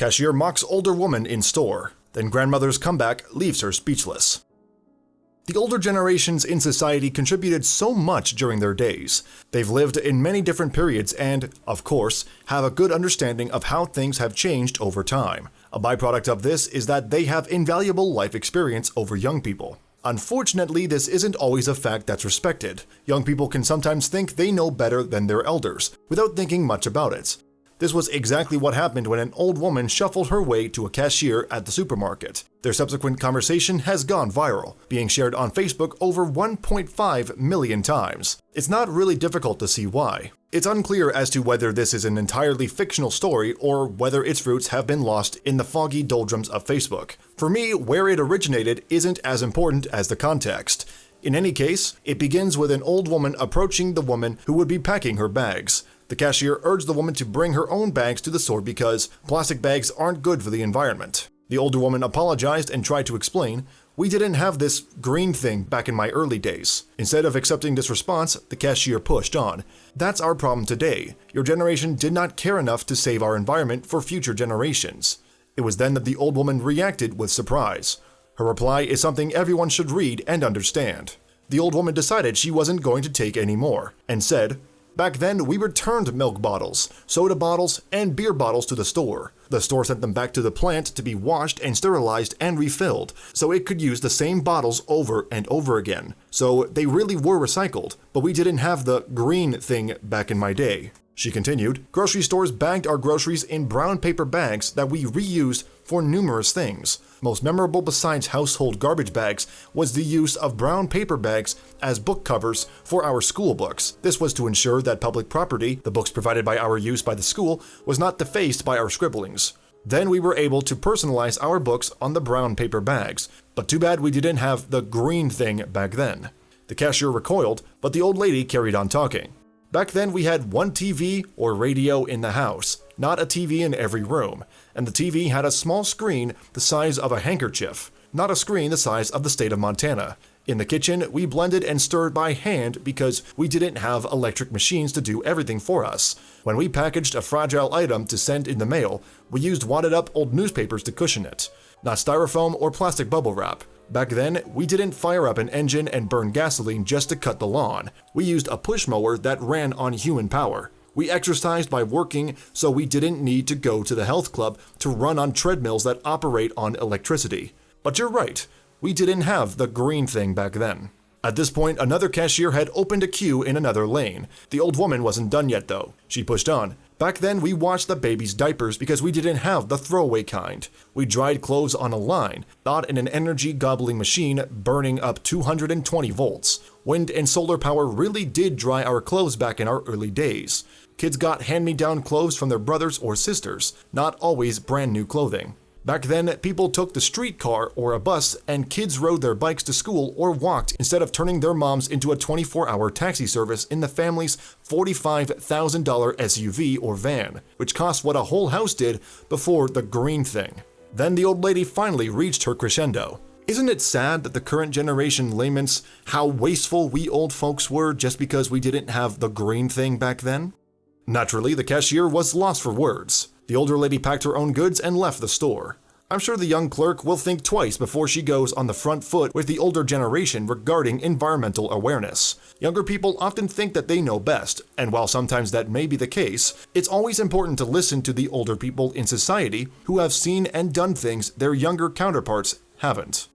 Cashier mocks older woman in store. Then grandmother's comeback leaves her speechless. The older generations in society contributed so much during their days. They've lived in many different periods and, of course, have a good understanding of how things have changed over time. A byproduct of this is that they have invaluable life experience over young people. Unfortunately, this isn't always a fact that's respected. Young people can sometimes think they know better than their elders, without thinking much about it. This was exactly what happened when an old woman shuffled her way to a cashier at the supermarket. Their subsequent conversation has gone viral, being shared on Facebook over 1.5 million times. It's not really difficult to see why. It's unclear as to whether this is an entirely fictional story or whether its roots have been lost in the foggy doldrums of Facebook. For me, where it originated isn't as important as the context. In any case, it begins with an old woman approaching the woman who would be packing her bags. The cashier urged the woman to bring her own bags to the store because plastic bags aren't good for the environment. The older woman apologized and tried to explain, "We didn't have this green thing back in my early days." Instead of accepting this response, the cashier pushed on. "That's our problem today. Your generation did not care enough to save our environment for future generations." It was then that the old woman reacted with surprise. Her reply is something everyone should read and understand. The old woman decided she wasn't going to take any more, and said, "Back then, we returned milk bottles, soda bottles, and beer bottles to the store. The store sent them back to the plant to be washed and sterilized and refilled, so it could use the same bottles over and over again. So they really were recycled, but we didn't have the green thing back in my day." She continued, "Grocery stores bagged our groceries in brown paper bags that we reused for numerous things. Most memorable besides household garbage bags was the use of brown paper bags as book covers for our school books. This was to ensure that public property, the books provided by our use by the school, was not defaced by our scribblings. Then we were able to personalize our books on the brown paper bags, but too bad we didn't have the green thing back then." The cashier recoiled, but the old lady carried on talking. "Back then we had one TV or radio in the house, not a TV in every room, and the TV had a small screen the size of a handkerchief, not a screen the size of the state of Montana. In the kitchen, we blended and stirred by hand because we didn't have electric machines to do everything for us. When we packaged a fragile item to send in the mail, we used wadded up old newspapers to cushion it, not styrofoam or plastic bubble wrap. Back then, we didn't fire up an engine and burn gasoline just to cut the lawn. We used a push mower that ran on human power. We exercised by working, so we didn't need to go to the health club to run on treadmills that operate on electricity. But you're right, we didn't have the green thing back then." At this point, another cashier had opened a queue in another lane. The old woman wasn't done yet though. She pushed on. "Back then, we washed the baby's diapers because we didn't have the throwaway kind. We dried clothes on a line, not in an energy-gobbling machine burning up 220 volts. Wind and solar power really did dry our clothes back in our early days. Kids got hand-me-down clothes from their brothers or sisters, not always brand new clothing. Back then, people took the streetcar or a bus and kids rode their bikes to school or walked instead of turning their moms into a 24-hour taxi service in the family's $45,000 SUV or van, which cost what a whole house did before the green thing." Then the old lady finally reached her crescendo. "Isn't it sad that the current generation laments how wasteful we old folks were just because we didn't have the green thing back then?" Naturally, the cashier was lost for words. The older lady packed her own goods and left the store. I'm sure the young clerk will think twice before she goes on the front foot with the older generation regarding environmental awareness. Younger people often think that they know best, and while sometimes that may be the case, it's always important to listen to the older people in society who have seen and done things their younger counterparts haven't.